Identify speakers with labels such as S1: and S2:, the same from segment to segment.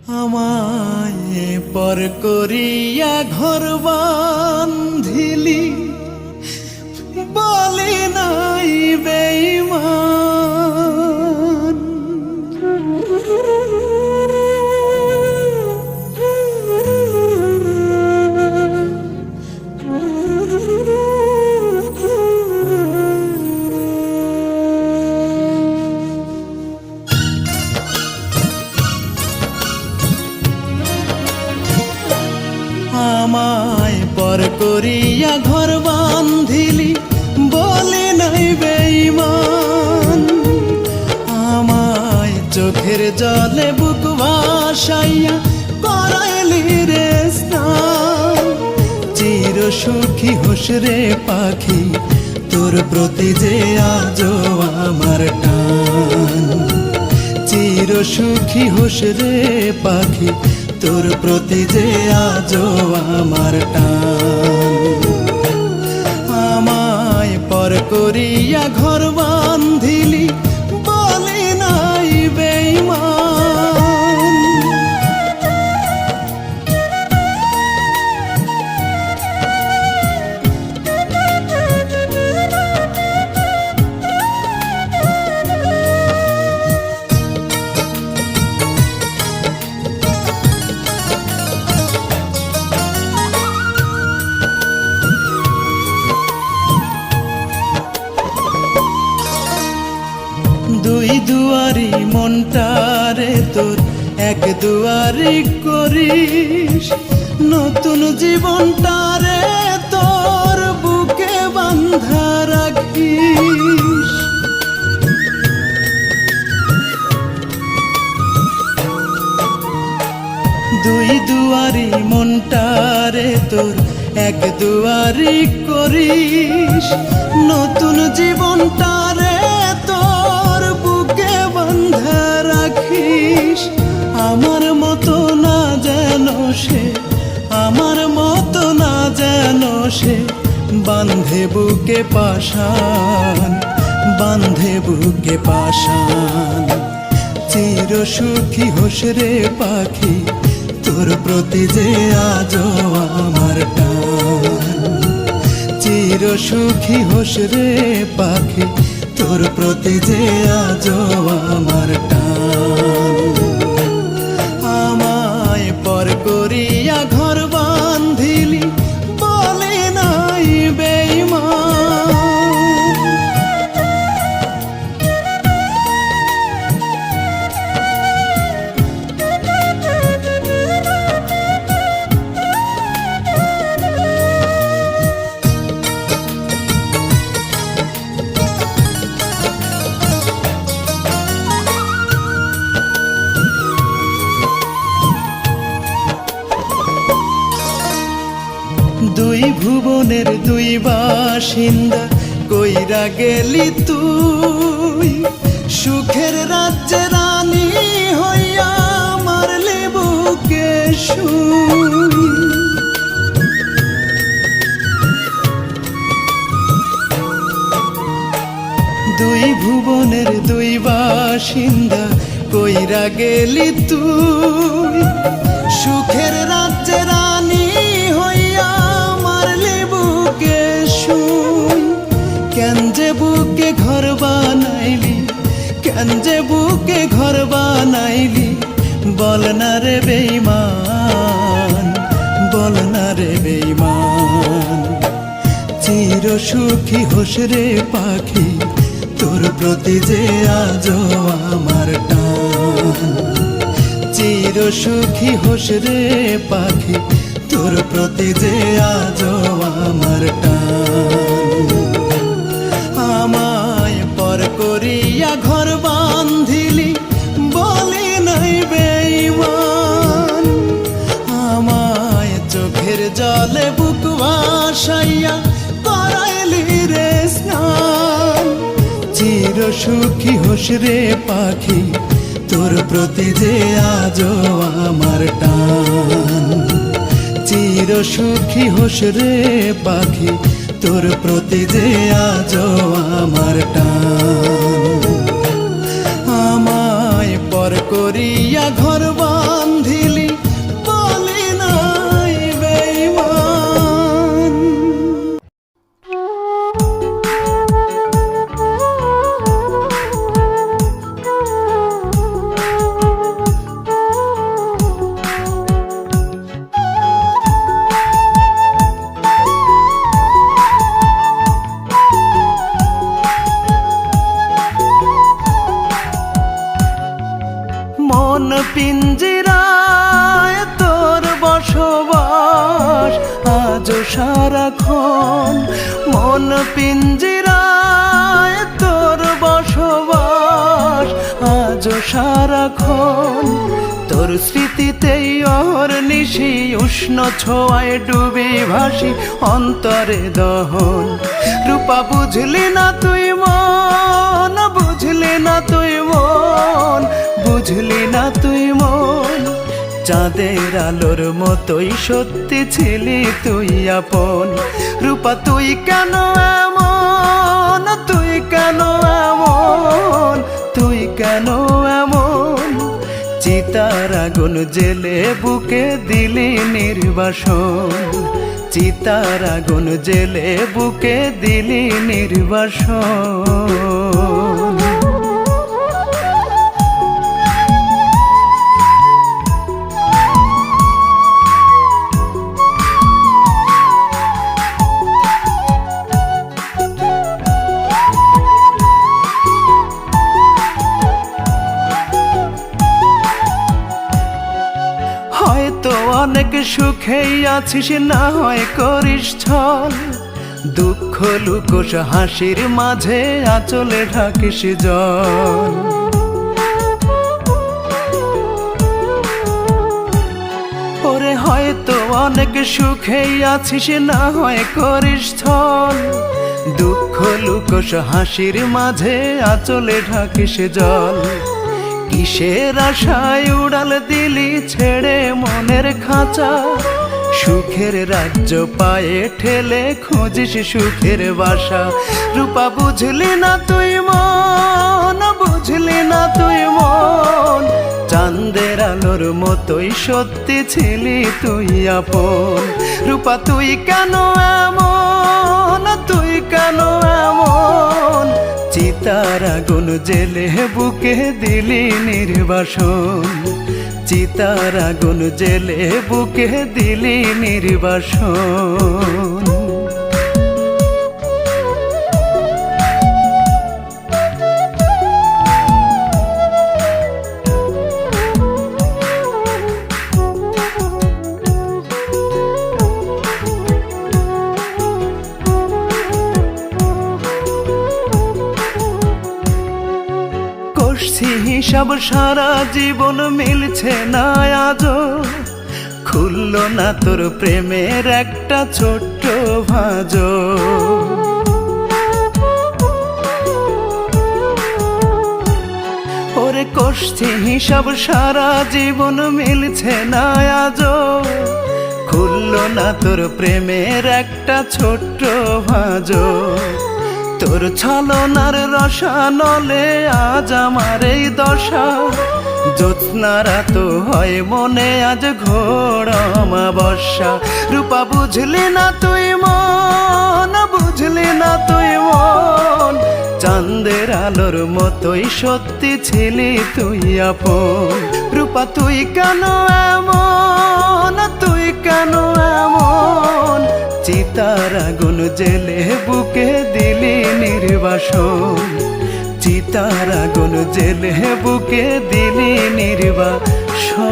S1: আমায় পর করিয়া ঘর বাঁধিলি, বলে নাই বেঈমান। আমায় পর করিয়া ঘর বাঁধিলি, বলে নাই বেঈমান। আমায় চোখের জলে বুক ভাসাইয়া করাইলি রে স্নান। চির সুখী হোস রে পাখি, তোর প্রতি যে আজো আমার টান। চির সুখী হোস রে পাখি, তোর প্রতি যে আজো আমার টান। আমায় পর করিয়া ঘর বাঁধিলি, বলে নাই বেঈমান। দুই দুয়ারি মনটারে তোর এক দুয়ারি করিস, নতুন জীবনটারে তোর বুকে বাঁধা রাখিস। দুই দুয়ারি মনটারে তোর এক দুয়ারি করিস, নতুন জীবনটারে তোর বুকে বাঁধা রাখিস। আমার মতো না যেন সে, আমার মতো না যেন সে বাঁধে বুকে পাশান, বাঁধে বুকে পাশান। চির সুখী হোস রে পাখি, তোর প্রতি যে আজো আমার টান। চির সুখী হোস রে পাখি, তোর প্রতি যে আজো আমার টান। আমায় পর করিয়া ঘর বাঁধিলি, বলে নাই বেঈমান। দুই ভুবনের দুই বাসিন্দা কইরা গেলি তুই, সুখের রাজ্যে রানী হইয়া মারলি বুকে শুই। দুই ভুবনের দুই বাসিন্দা কইরা গেলি তুই, সুখের রাজ্যে রানী হইয়া মারলি বুকে শুই। কেন যে বুকে ঘর বানাইলি, কেন যে বুকে ঘর বানাইলি, বল না রে বেঈমান, বল না রে বেঈমান। চির সুখী হোস রে পাখি, তোর প্রতি যে আজো আমার টান। চির সুখী হোস রে পাখি, তোর প্রতি যে আজো আমার টান। আমায় পর করিয়া ঘর বাঁধিলি, বলে নাই বেঈমান। আমায় চোখের জলে বুক ভাসাইয়া করাইলি রে স্নান। চির সুখী হোস রে পাখি, তোর প্রতি যে আজো আমার টান। চির সুখী হোস রে পাখি, তোর প্রতি যে আজো আমার টান। আমায় পর করিয়া ঘর বাঁধি পিঞ্জিরায় তোর বসবাস আজও সারাক্ষণ, মন পিঞ্জিরায় তোর বসবাস আজও সারাক্ষণ। তোর স্মৃতিতেই অহর্নিশি উষ্ণ ছোঁয়ায় ডুবে ভাসি অন্তরে দহন। রূপা বুঝলি না তুই মন, বুঝলি না তুই মন, বুঝলি না তুই মন। চাঁদের আলোর মতোই সত্যি ছিলি তুই আপন। রূপা তুই কেন এমন, তুই কেন এমন, তুই কেন এমন। চিতার আগুন জেলে বুকে দিলি নির্বাসন, চিতার আগুন জেলে বুকে দিলি নির্বাসন। হয়তো অনেক সুখেই আছিস, না হয় করিস ছল। দুঃখ লুকোস হাসির মাঝে, আঁচলে ঢাকিস জল। ওরে হয়তো অনেক সুখেই আছিস, না হয় করিস ছল। দুঃখ লুকোস হাসির মাঝে, আঁচলে ঢাকিস জল। কিসের আশায় উড়াল দিলি ছেড়ে মনের খাঁচা, সুখের রাজ্য পায়ে ঠেলে খুঁজিস সুখের বাসা। রূপা বুঝলি না তুই মন, বুঝলি না তুই মন। চাঁদের আলোর মতোই সত্যি ছিলি তুই আপন। রূপা তুই কেন এমন, তুই কেন এমন। চিতার আগুন জেলে বুকে দিলি নির্বাসন, চিতার আগুন জেলে বুকে দিলি নির্বাসন। হিসাব সারা জীবন মিলছে না আজও, খুলল না তোর প্রেমের একটা ছোট্ট ভাঁজও। ওরে কষছি হিসাব সারা জীবন মিলছে না আজও, খুলল না তোর প্রেমের একটা ছোট্ট ভাঁজও। তোর ছলনার রসানলে আজ আমার এই দশা, জ্যোৎস্নারা তো হয় মনে আজ ঘোর অমাবস্যা। রূপা বুঝলি না তুই মন, বুঝলি না তুই মন। চাঁদের আলোর মতোই সত্যি ছিলি তুই আপন। রূপা তুই কেন এমন, তুই কেন এমন। চিতার আগুন জেলে বুকে দিলি নির্বাসন, চিতার আগুন জেলে বুকে দিলি নির্বাসন।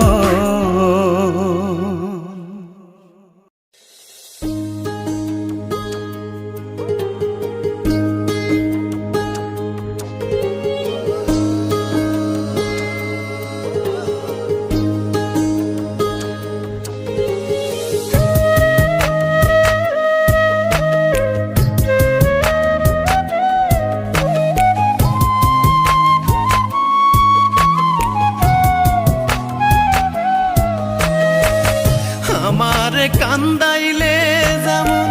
S1: কান্দাইলে যেমন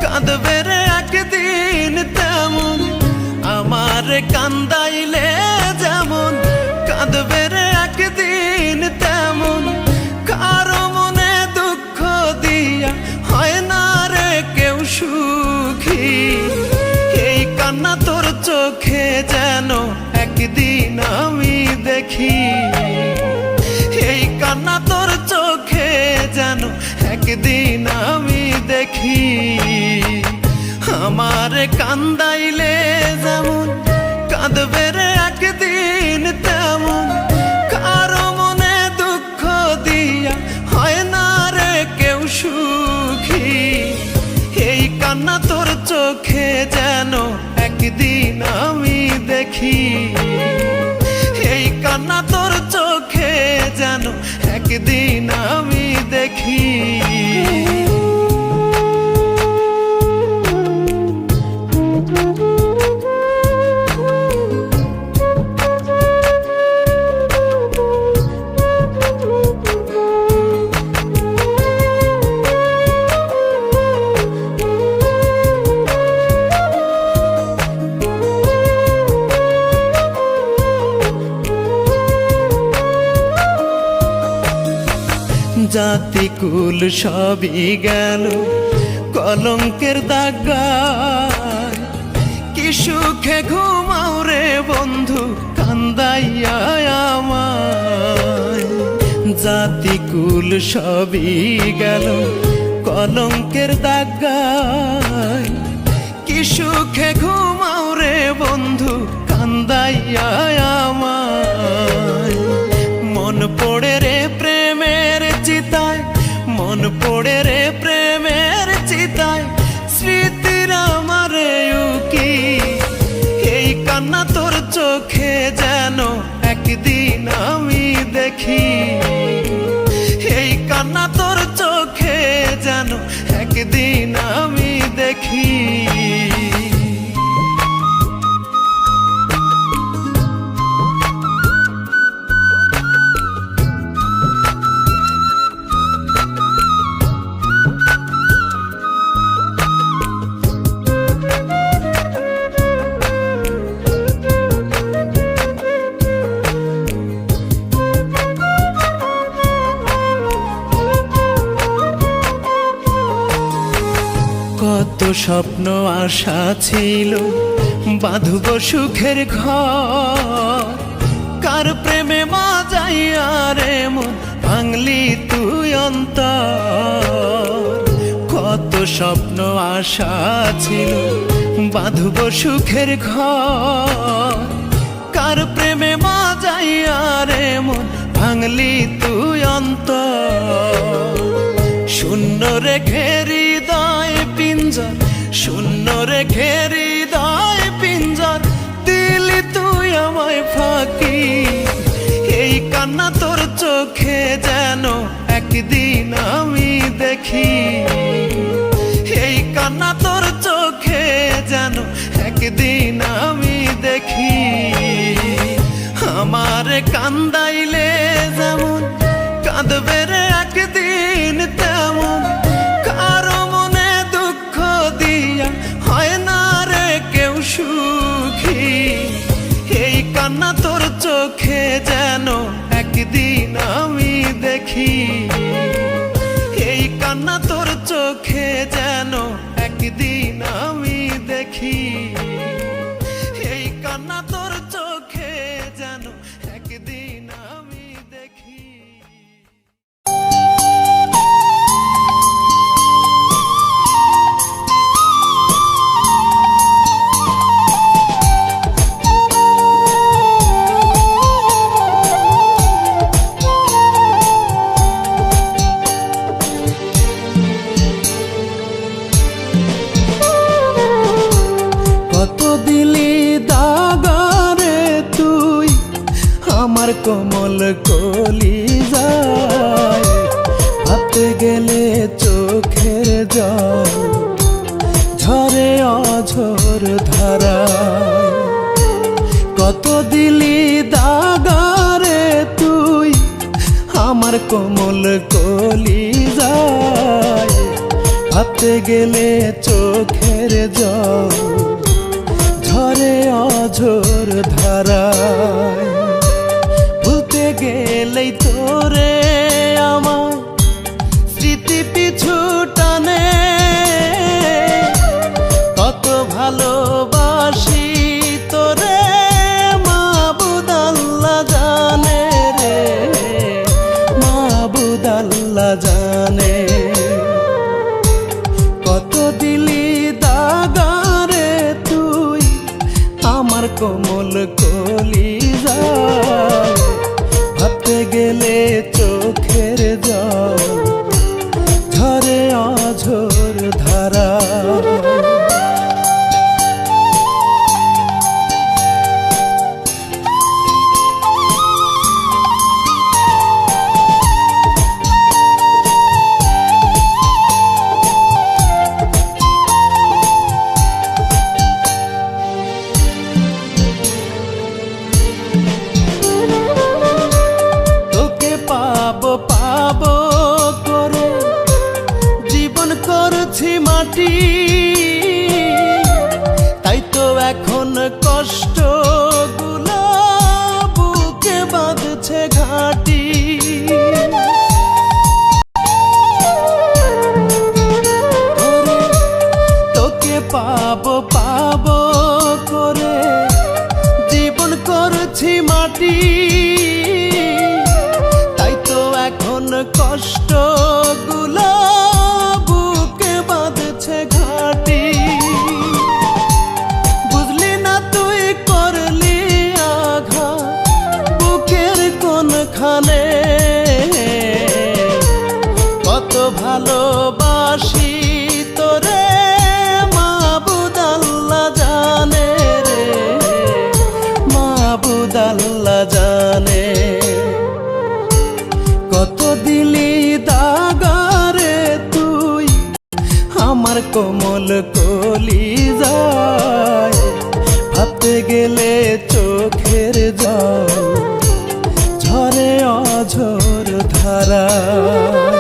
S1: কাঁদবে রে একদিন তেমন, আমার কান্দাইলে যেমন কাঁদবে রে একদিন তেমন। কারো মনে দুঃখ দিয়া হয় না রে কেউ সুখী, এই কান্না তোর চোখে যেন একদিন আমি দেখি। এই কান্না তোর চোখে যেন একদিন আমি দেখি। আমার কান্দাইলে যেমন কাঁদবে রে একদিন তেমন, কারো মনে দুঃখ চোখে যেন একদিন আমি দেখি, এই কান্না তোর চোখে যেন একদিন আমি দেখি। জাতিকুল সবই গেল কলঙ্কের দাগায়, কি সুখে ঘুমাও রে বন্ধু কান্দাইয়া আমায়। জাতিকুল সবই গেল কলঙ্কের দাগায়, কি সুখে ঘুমাও রে বন্ধু কান্দাইয়া আমায়। মন পড়ে রে প্রেমের চিতায়, মন পড়ে রে প্রেমের চিতায়, স্মৃতির আমারে উকি, এই কান্না তোর চোখে যেন একদিন আমি দেখি, এই কান্না তোর চোখে যেন একদিন আমি দেখি। কত স্বপ্ন আশা ছিল বাঁধব সুখের ঘর, কার প্রেমে বাজাইয়া রে মন ভাঙলি তুই অন্তর। কত স্বপ্ন আশা ছিল বাঁধব সুখের ঘর, কার প্রেমে বাজাইয়া রে মন ভাঙলি তুই অন্তর। শূন্য রেখে হৃদয় পিঞ্জর, শূন্য রেখে হৃদয় পিঞ্জর, দিলি তুই আমায় ফাঁকি, এই কান্না তোর চোখে যেন একদিন আমি দেখি, এই কান্না তোর চোখে যেন একদিন আমি দেখি। আমার কান্দাইলে যেমন কাঁদবে রে একদিন তেমন, কারো মনে দুঃখ দিয়া হয় না রে কেউ সুখী, এই কান্না তোর চোখে যেন একদিন আমি দেখি, এই কান্না তোর চোখে যেন একদিন আমি দেখি, এই কান্না তোর চোখে যেন একদিন আমি দেখি। আমার কোমল কলিজায় হাতে গেলে চোখের জল ঝরে অঝোর ধারায়। কত দিলি দাগারে তুই আমার কোমল কলিজায় হাতে গেলে চোখের জল ঝরে অঝোর ধারায়। গেলেই তোরে আমার স্মৃতি পিছু টানে, কত ভালোবাসি তোরে মাবুদ আল্লাহ জানে রে, মাবুদ আল্লাহ জানে। কত দিলি দাগারে তুই আমার কোমল কলিজায় হাতে গেলে চোখের জল ঝরে অঝোর ধারা। মাটি, তাই তো এখন কষ্ট গুলো বুকে বাঁধছে ঘাটি। তোকে পাবো পাবো করে জীবন করছি মাটি, তাই তো এখন কষ্ট গুলো বুকে বাঁধছে ঘাটি। বুঝলি না তুই করলি আঘাত বুকের কোনখানে, কত ভালোবাসি তোরে মাবুদ আল্লাহ জানে রে, মাবুদ আল্লাহ জানে। কত দিলি দাগারে তুই আমার কোমল কলিজায়, ভাবতে গেলে চোখের জল ঝরে অঝোর ধারায়।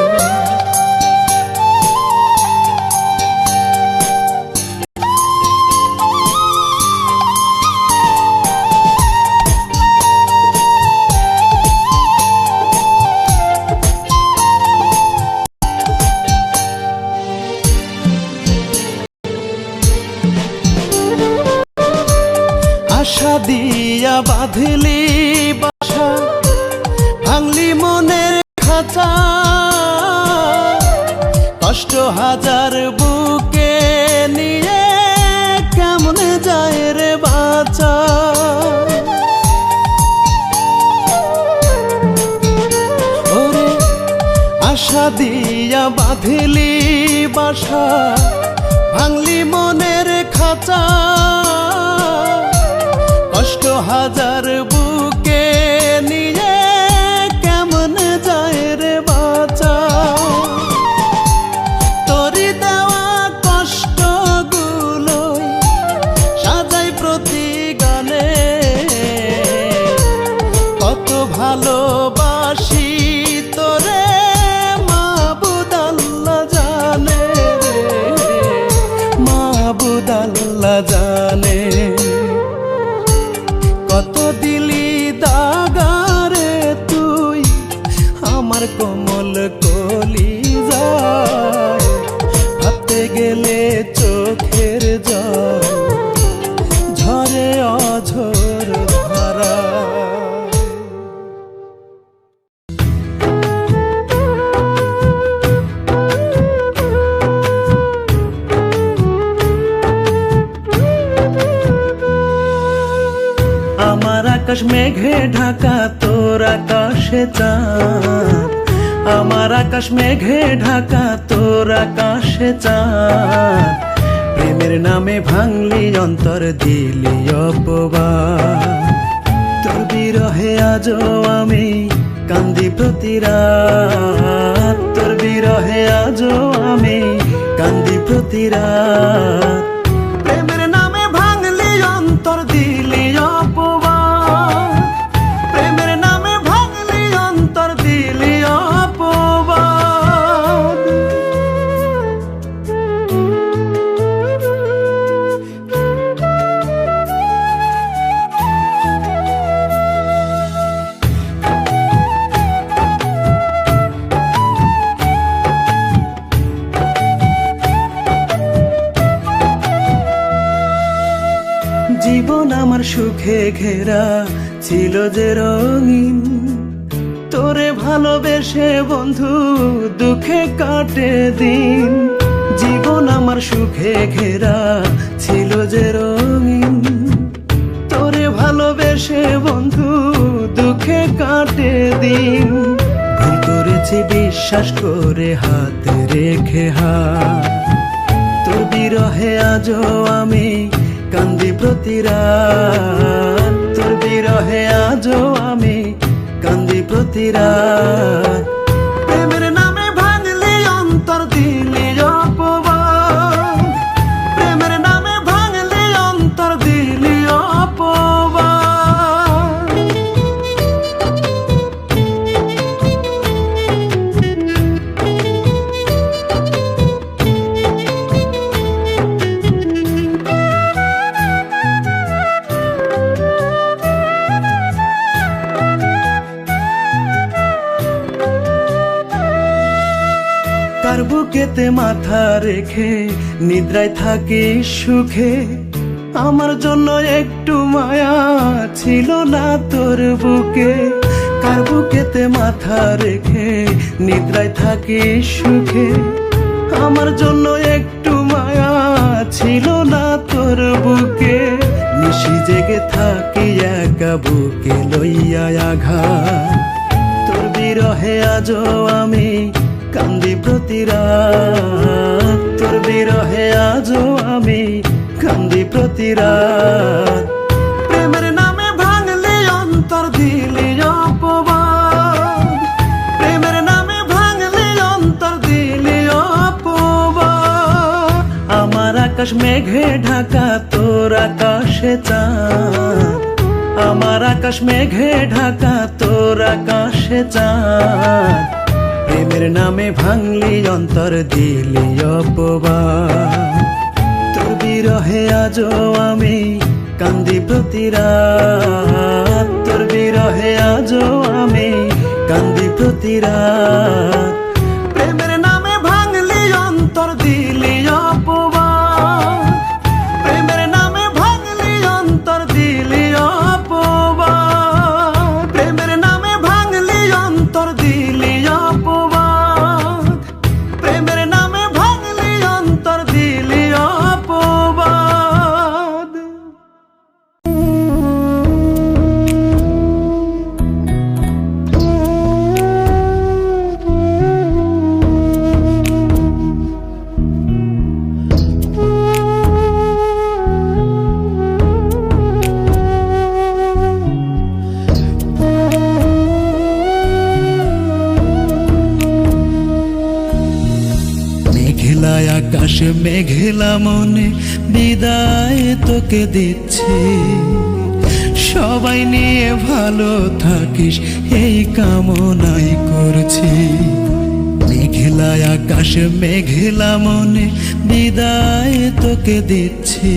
S1: আশা দিয়া বাঁধলি বাসা, ভাঙলি মনের খাঁচা, কষ্ট হাজার বুকে নিয়ে কেমনে যায় রে বাঁচা। ওরে আশা দিয়া বাঁধলি বাসা, ভাঙলি মনের খাঁচা, কষ্ট হাজার বুকে নিয়ে কেমন যায় রে বাঁচা। তোরি দেওয়া কষ্ট গুলো সাজাই প্রতি গানে, কত ভালোবাসি তোরে মাবুদ আল্লাহ জানে রে, মাবুদ আল্লাহ জানে। কত দিলি দাগারে তুই আমার কোমল কলিজায়, ভাবতে গেলে চোখের জল ঝরে অঝোর ধারায়। আমার আকাশ মেঘে ঢাকা তোর আকাশে চাঁদ, আমার আকাশ মেঘে ঢাকা তোর আকাশে চাঁদ। প্রেমের নামে ভাঙলি অন্তর দিলি অপবাদ, তোর বিরহে আজও আমি কান্দি প্রতি রাত, তোর বিরহে আজও আমি কান্দি প্রতি রাত। প্রেমের নামে ভাঙলি অন্তর দিলি অপবাদ, প্রেমের নামে ভাঙলি অন্তর দিলি অপবাদ। জীবন আমার সুখে ঘেরা ছিল যে রঙিন, তোরে ভালোবেসে বন্ধু দুঃখে কাটে দিন। জীবন আমার সুখে ঘেরা ছিল যে রঙিন, তোরে ভালোবেসে বন্ধু দুঃখে কাটে দিন। ভুল করেছি বিশ্বাস করে হাতে রেখে হাত, তোর বিরহে আজও আমি কান্দি প্রতি রাত, তোর বিরহে আজও আমি কান্দি প্রতি রাত। প্রেমের নামে ভাঙলি অন্তর দিলি অপবাদ, প্রেমের নামে ভাঙলি অন্তর দিলি অপবাদ। কার বুকেতে মাথা রেখে নিদ্রায় থাকি সুখে, আমার জন্য একটু মায়া ছিল না তোর বুকে। কার বুকেতে মাথা রেখে নিদ্রায় থাকি সুখে, আমার জন্য একটু মায়া ছিল না তোর বুকে। নিশি জেগে থাকি একা বুকে লইয়া আঘাত, তোর বিরহে আজও আমি কান্দি প্রতি রাত। তোর বিরহে আজও আমি কান্দি প্রতি রাত। প্রেমের নামে ভাঙলি অন্তর দিলি অপবাদ, প্রেমের নামে ভাঙলি অন্তর দিলি অপবাদ। আমার আকাশ মেঘে ঢাকা তোর আকাশে চাঁদ, আমার আকাশ মেঘে ঢাকা তোর আকাশে চাঁদ। প্রেমের নামে ভাঙলি অন্তর দিলি অপবাদ, তোর বিরহে আজও আমি কান্দি প্রতি রাত। তোর বিরহে আজও আমি কান্দি প্রতি রাত। প্রেমের নামে ভাঙলি অন্তর দিলি অপবাদ, প্রেমের নামে ভাঙলি অন্তর দিলি অপবাদ। প্রেমের নামে ভাঙলি অন্তর দিলি অপবাদ, প্রেমের নামে ভাঙলি অন্তর দিলি অপবাদ। মেঘলা আকাশ মেঘলা মনে বিদায় তোকে দিচ্ছি, সবাই নিয়ে ভালো থাকিস এই কামনাই করছি। মেঘলা আকাশ মেঘলা মনে বিদায় তোকে দিচ্ছি,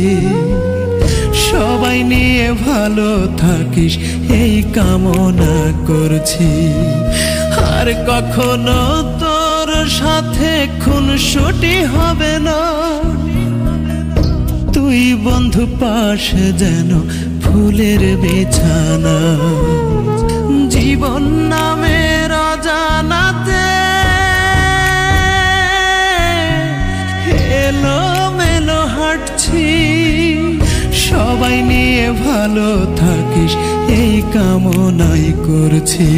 S1: সবাই নিয়ে ভালো থাকিস এই কামনা করছি। আর কখনো তোর সাথে খুনসুটি হবে না, তুই বন্ধু পাশে যেন ফুলের বিছানা। জীবন নামের অজানাতে এলো মেলো হাঁটছি, সবাই নিয়ে ভালো থাকিস এই কামনাই করছি।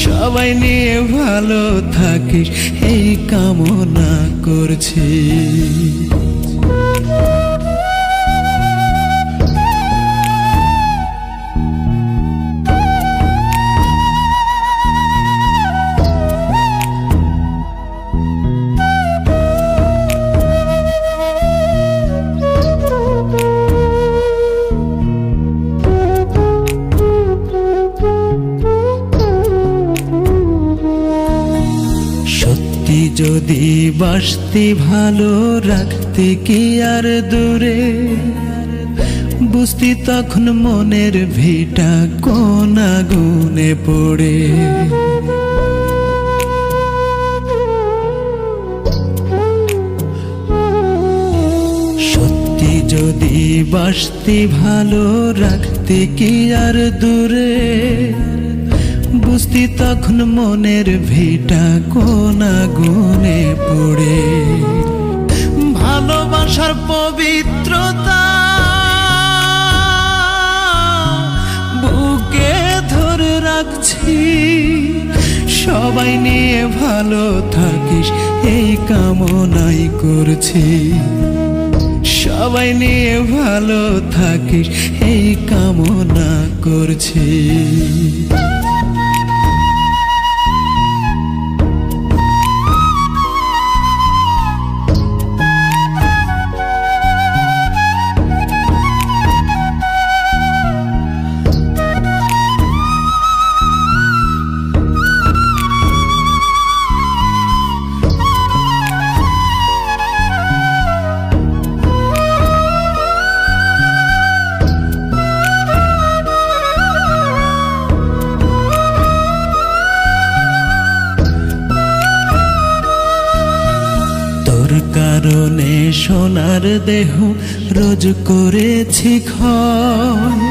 S1: সবাই নিয়ে ভালো থাকিস এই কামনা করছি। যদি বাসতি ভালো রাখতে কি আর দূরে, বুঝতি তখন মনের ভিটা কোন আগুনে পড়ে। সত্যি যদি বাসতি ভালো রাখতে কি আর দূরে, বুঝতি তখন মনের ভিটা কোন আগুনে পড়ে। ভালোবাসার পবিত্রতা বুকে ধরে রাখছি, সবাই নিয়ে ভালো থাকিস এই কামনাই করছি। সবাই নিয়ে ভালো থাকিস এই কামনা করছি। কারণে সোনার দেহ রোজ করেছি ক্ষয়,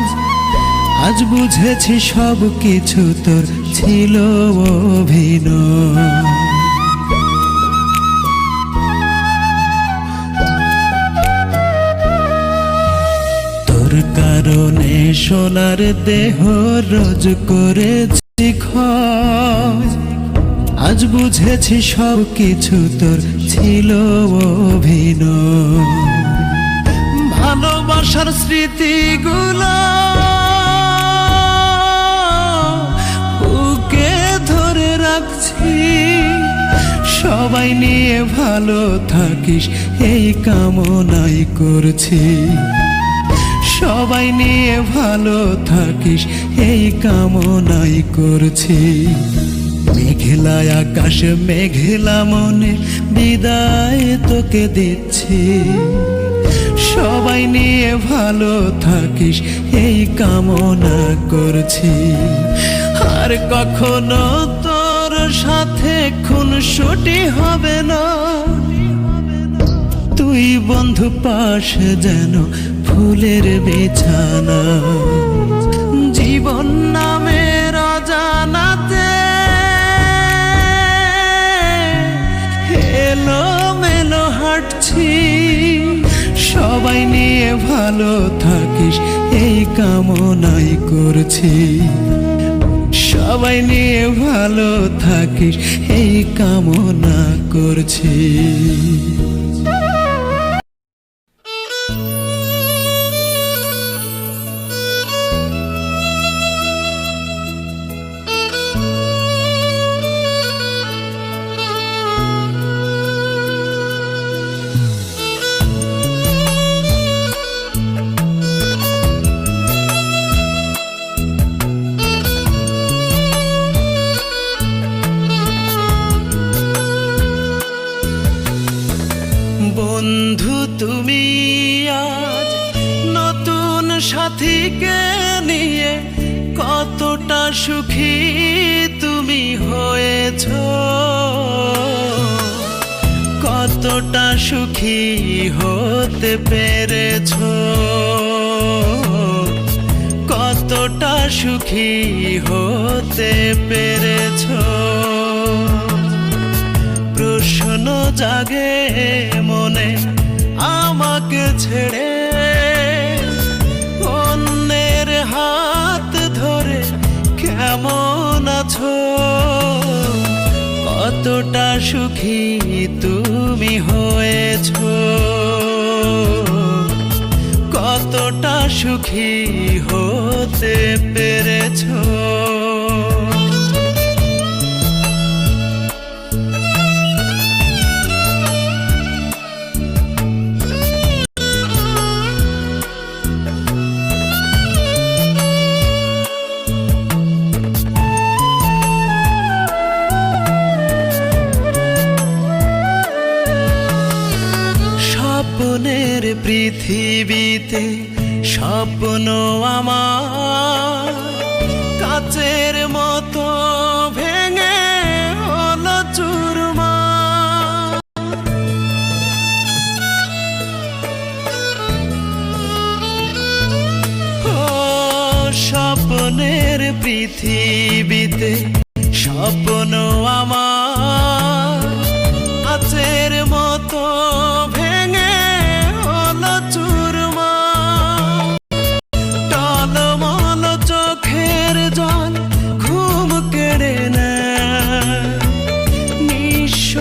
S1: আজ বুঝেছি সব কিছু তোর ছিল অভিনয়। তোর কারণে সোনার দেহ রোজ করেছি ক্ষয়, আজ বুঝেছি সব কিছু তোর ছিল অভিনয়। ভালোবাসার স্মৃতিগুলো বুকে ধরে রাখছি, সবাই নিয়ে ভালো থাকিস এই কামনাই করছি, সবাই নিয়ে ভালো থাকিস এই কামনাই করছি। মেঘলা আকাশ মেঘলা মনে বিদায় তোকে দিচ্ছি, সবাই নিয়ে ভালো থাকিস এই কামনা করছি। আর কখনো তোর সাথে খুনসুটি হবে না, তুই বন্ধু পাশে যেন ফুলের বিছানা। জীবন নামের অজানাতে এলো মেলো হাঁটছি, সবাই নিয়ে ভালো থাকিস এই কামনাই করছি, সবাই নিয়ে ভালো থাকিস এই কামনা করছি। বন্ধু তুমি আজ নতুন সাথীকে নিয়ে কতটা সুখী তুমি হয়েছো, কতটা সুখী হতে পেরেছো, কতটা সুখী হতে পেরেছো। প্রশ্ন জাগে মনে আমাকে ছেড়ে অন্যের হাত ধরে কেমন আছো, কতটা সুখী তুমি হয়েছো, কতটা সুখী হতে পেরেছো। স্বপ্নের পৃথিবীতে স্বপ্ন আমার কাচের মতো ভেঙে হলো চুরমার। ও স্বপ্নের পৃথিবীতে স্বপ্ন আমার কাচের মতো ভেঙে হলো চুরমার। টলমল চোখের জল ঘুম কেড়ে নেয়, নিঃস্ব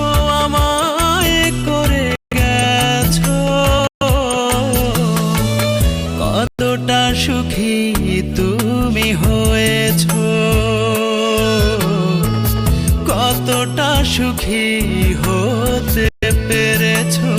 S1: আমায় করে গেছো, কতটা সুখী তুমি হয়েছো, কতটা সুখী হতে পেরেছো।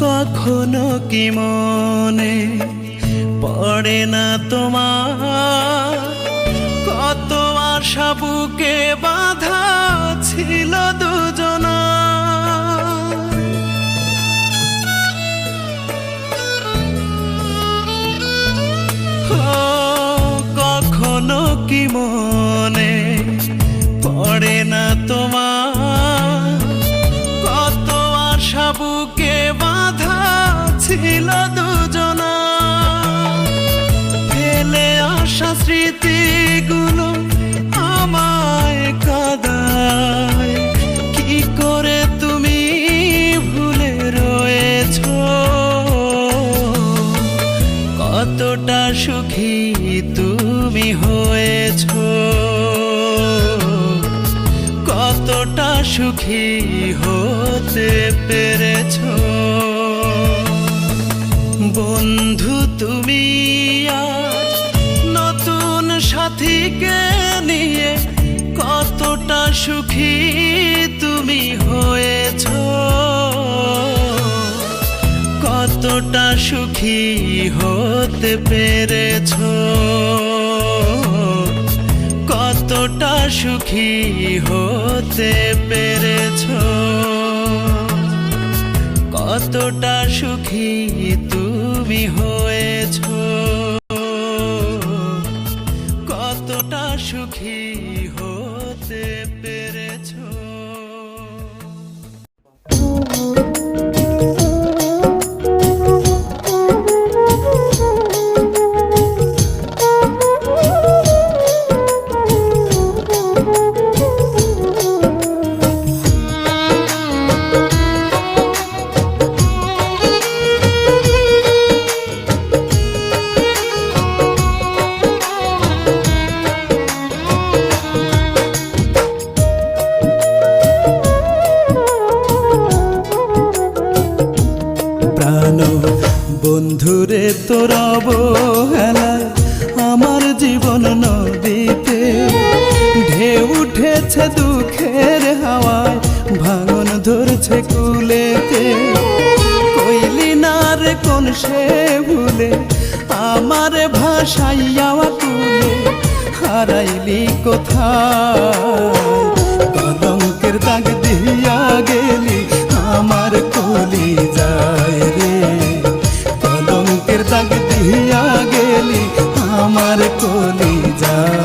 S1: কখনো কি মনে পড়ে না তোমার বুকে বাঁধা ছিল দুজনা, কখনো কি মনে পড়ে না তোমার, কত আশা বুকে বাঁধা ছিল দুজনা, ফেলে আসা স্মৃতিগুলো আমায় কাঁদায়, কি করে তুমি ভুলে রয়েছো, কতটা সুখী তুমি হয়েছো, কতটা সুখী হতে পেরেছো। বন্ধু তুমি আজ নতুন সাথীকে নিয়ে কতটা সুখী তুমি হয়েছো, কতটা সুখী হতে পেরেছো, কতটা সুখী হতে পেরেছো, কতটা সুখী তুমি হয়েছো, কতটা সুখী হতে পেরেছো। বন্ধুরে তোর অবহেলায় আমার জীবন নদীতে ঢেউ উঠেছে দুঃখের হাওয়ায়, ভাঙন ধরছে কুলেতে, কইলি না রে কোন সে ভুলে আমার ভাসাইয়া কুলে, হারাইলি কোথায়, কলঙ্কের দাগ দিয়া গেলি আমার কলি যায় রে, কলঙ্কের দাগ দিয়া গেলি আমার কলি যায়।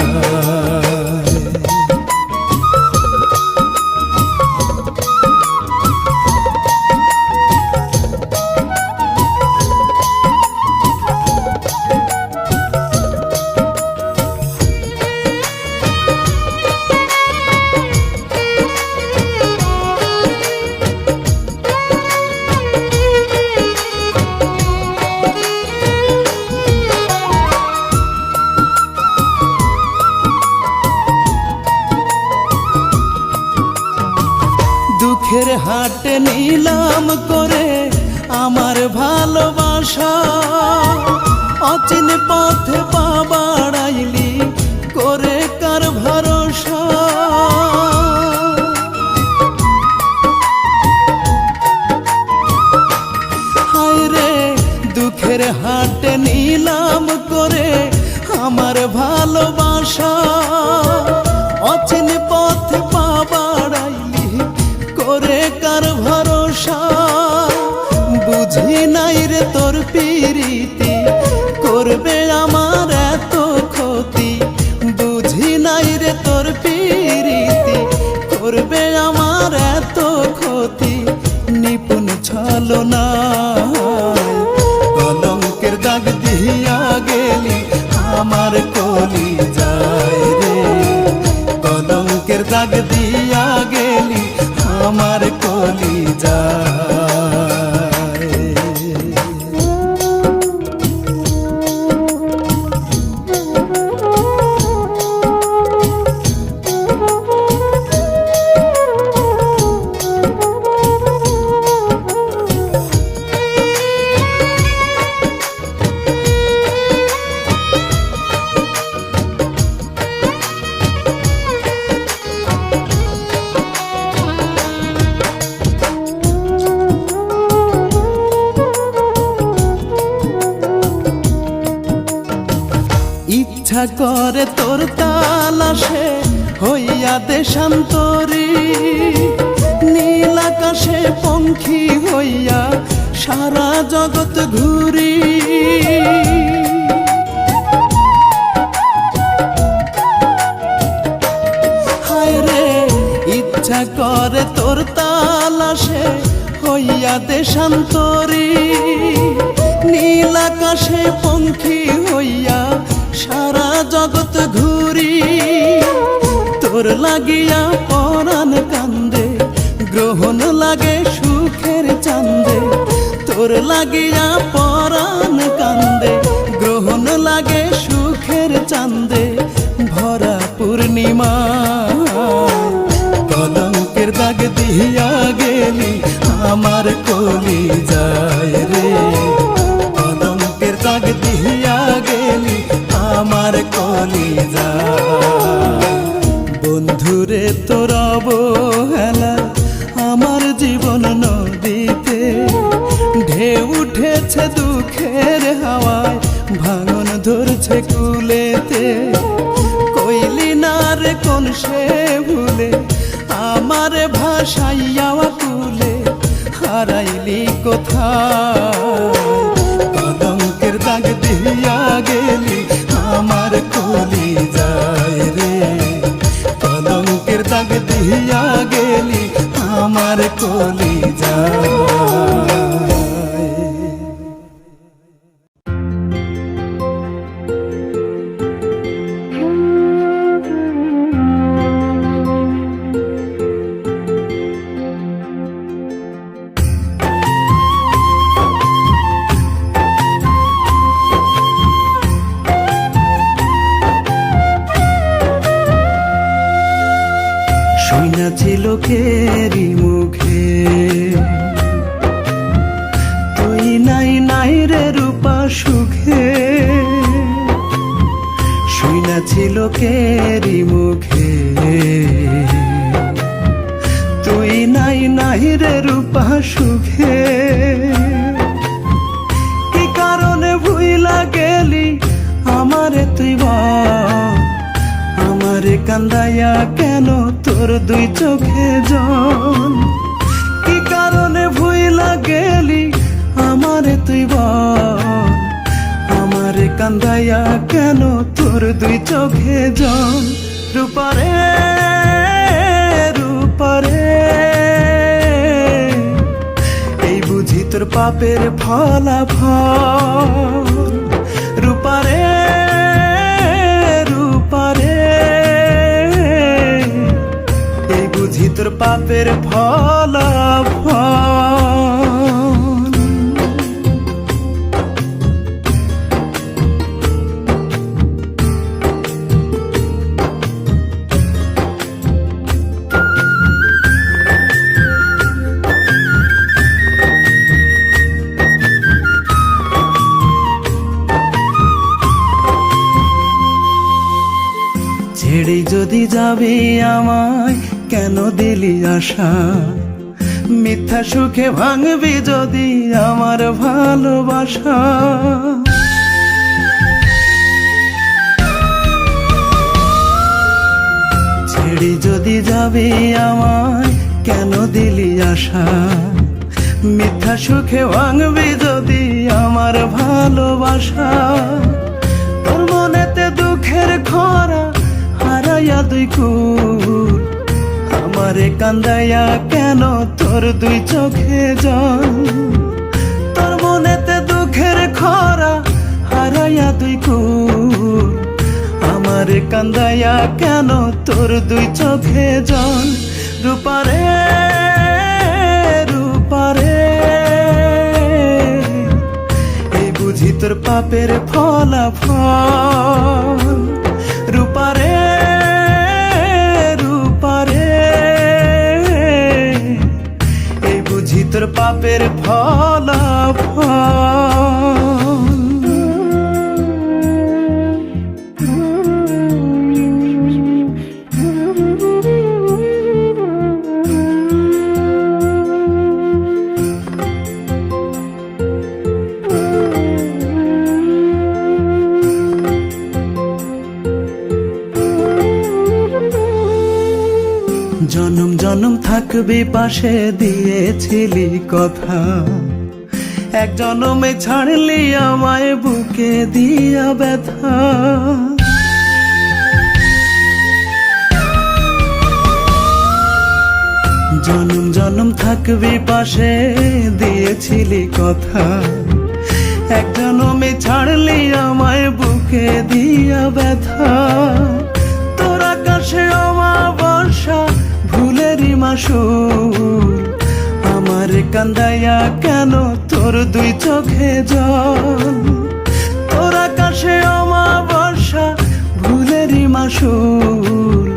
S1: দুঃখের হাটে নিলাম করে আমার ভালোবাসা, অচিন পথে পা বাড়াইলি করে কার ভরসা, হায় রে দুঃখের হাটে নিলাম করে আমার ভালোবাসা, অচিন পথে পা বাড়াইলি করে কার ভরসা, বুঝি নাই রে তোর পিরিতি করবে আমার এত ক্ষতি, বুঝি নাই রে তোর পিরিতি করবে আমার এত ক্ষতি, নিপুণ ছলনায় কলঙ্কের দাগ দিয়া গেলি আমার কলি যায় রে, কলঙ্কের দাগ দিয়া গেলি আমার কলি যায়। ইচ্ছা করে তোর তালাশে হইয়া দেশান্তরী, নীল আকাশে পঙ্খী হইয়া সারা জগৎ ঘুরি। হায় রে ইচ্ছা করে তোর তালাশে হইয়া দেশান্তরী, নীল আকাশে পঙ্খী হইয়া সারা জগৎ ঘুরি। তোর লাগিয়া পরাণ কান্দে, গ্রহণ লাগে সুখের চান্দে। তোর লাগিয়া পরাণ কান্দে, গ্রহণ লাগে সুখের চান্দে। ভরা পূর্ণিমা কলঙ্কের দাগ দিয়া গেলি আমার কলি যায় রে। কলঙ্কের দাগ দিয়া গেলি আমার কলি যায়। বন্ধুরে তোর অবহেলা আমার জীবন নদীতে, ঢেউ উঠেছে দুঃখের হাওয়ায়, ভাঙন ধরছে কুলেতে। কইলি না রে কোন সে ভুলে আমার ভাসাইয়া কুলে, হারাইলি কোথায়। কলঙ্কের দাগ দিয়া গেলি আমার কলি যায় রে। কলঙ্কের দাগ দিয়া গেলি আমার কলি যায়। শুনেছি লোকেরই মুখে তুই নাই নাই রে রূপা সুখে। শুনেছি লোকেরই মুখে তুই নাই নাই রে রূপা সুখে। কি কারণে ভুইলা গেলি আমারে তুই বল, আমারে কান্দাইয়া কেন তোর দুই চোখে জল। কি কারণে ভুইলা গেলি আমারে তুই বল, আমারে কান্দাইয়া কেন তোর দুই চোখে জল। রূপারে রূপারে এই বুঝি তোর পাপের ফলাফল। রূপারে রূপারে এই বুঝি তোর পাপের ফলাফল। ছেড়ে যদি যাবি আমায় কেন দিলি আশা, মিথ্যা সুখে ভাঙবি যদি আমার ভালোবাসা। ছেড়ে যদি যাবি আমায় কেন দিলি আশা, মিথ্যা সুখে ভাঙবি যদি আমার ভালোবাসা। তোর মনেতে দুঃখের খরা হারাইয়া দুই কুল, আমারে কান্দাইয়া কেন তোর দুই চোখে জল। তোর মনেতে দুঃখের খরা হারাইয়া দুই কুল, আমারে কান্দাইয়া কেন তোর দুই চোখে জল। রূপারে রূপারে এই বুঝি তোর পাপের ফলাফল। রূপারে রূপারে এই বুঝি তোর পাপের ফলাফল। জনম জনম থাকবি পাশে দিয়েছিলি কথা, এক জনমে ছাড়লি আমায় বুকে দিয়া ব্যথা। জনম জনম থাকবি পাশে দিয়েছিলি কথা, এক জনমে ছাড়লি আমায় বুকে দিয়া ব্যথা। তোর আকাশে অমাবস্যা ভুলেরই মাসুল, আমার কান্দাইয়া কেন তোর দুই চোখে জল। তোর আকাশে অমাবস্যা ভুলেরই মাসুল,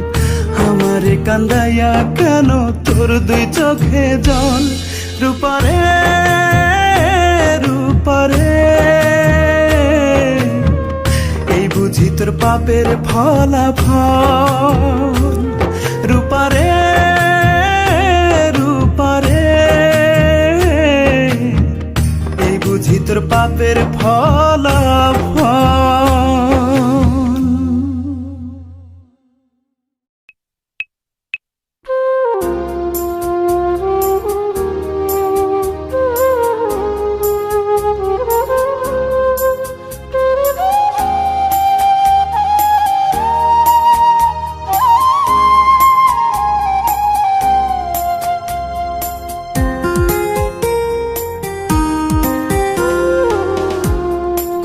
S1: আমার কান্দাইয়া কেন তোর দুই চোখে জল। রূপারে রূপারে এই বুঝি তোর পাপের ফলাফল। রূপারে রূপারে এই বুঝি তোর পাপের ফলাফল।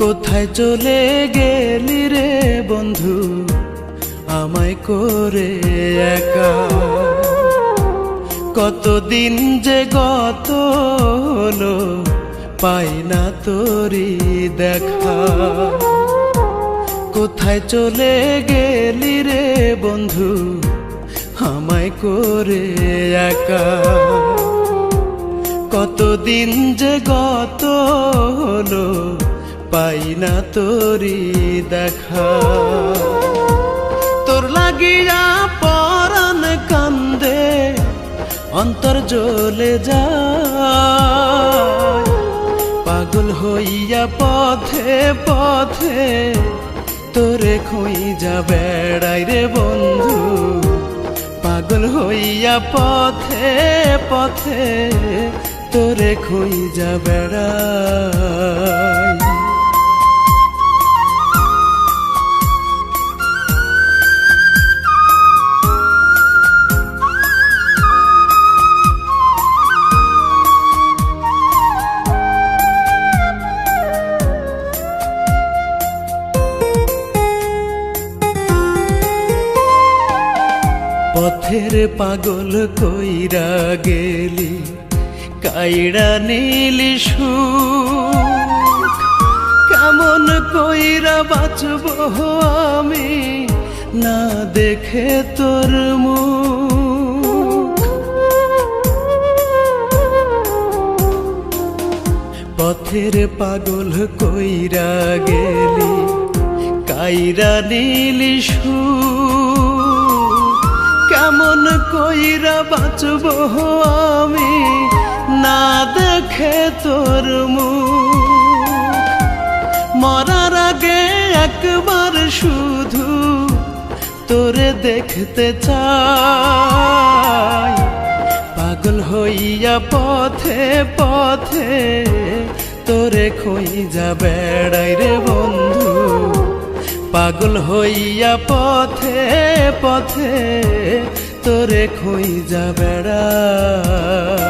S1: কোথায় চলে গেলি রে বন্ধু আমায় করে একা, কতদিন যে গত হলো পাই না তোরি দেখা। কোথায় চলে গেলি রে বন্ধু আমায় করে একা, কতদিন যে গত হলো পাই না তোরি দেখা। তোর লাগিয়া পরাণ কান্দে অন্তর জ্বলে যায়, পাগল হইয়া পথে পথে তোরে খুঁজা বেড়াই রে বন্ধু। পাগল হইয়া পথে পথে তোরে খুঁজা বেড়াই। পথের পাগল কইরা গেলি কাইড়া নীলি সুখ, কেমন কইরা বাঁচব আমি না দেখে তোর মুখ। পথের পাগল কইরা গেলি কাইড়া নীলি সুখ, কেমন কইরা বাঁচব আমি না দেখে তোর মুখ। মরার আগে একবার শুধু তোরে দেখতে চাই, পাগল হইয়া পথে পথে তোরে খুঁজা বেড়াই রে বন্ধু। পাগল হইয়া পথে পথে তোরে খুঁজা বেড়াই।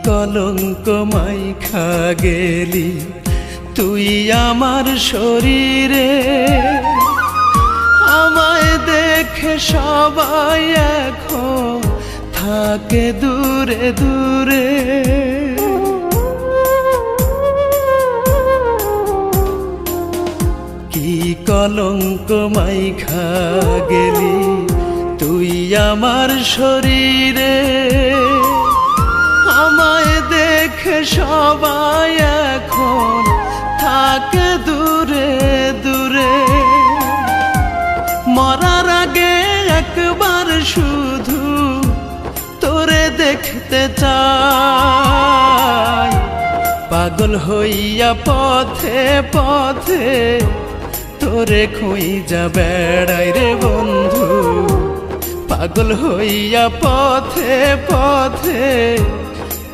S1: কলঙ্ক মাইখা গেলি তুই আমার শরীরে, আমায় দেখে সবাই এখন থাকে দূরে দূরে। কি কলঙ্ক মাইখা গেলি তুই আমার শরীরে, আমায় দেখে সবাই এখন থাকে দূরে দেখতে চাই, পাগল হইয়া পথে পথে তোরে খুঁজা বেড়াই রে বন্ধু, পাগল হইয়া পথে পথে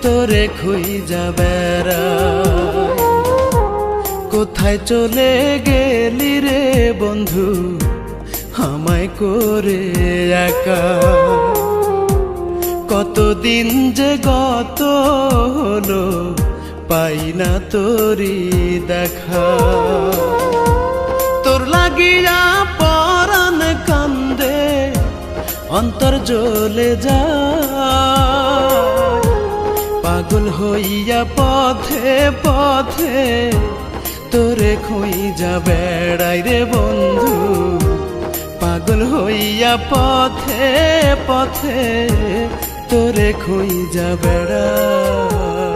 S1: তোরে খুঁজা বেড়াই। কোথায় চলে গেলি রে বন্ধু আমায় করে একা, কতদিন যে গত হলো পাই না তোরি দেখা। তোর লাগিয়া পরাণ কান্দে অন্তর জ্বলে যায়, পাগল হইয়া পথে পথে তোরে খুঁজা বেড়াই রে বন্ধু, পাগল হইয়া পথে পথে তোরে খুঁজা বেড়াই।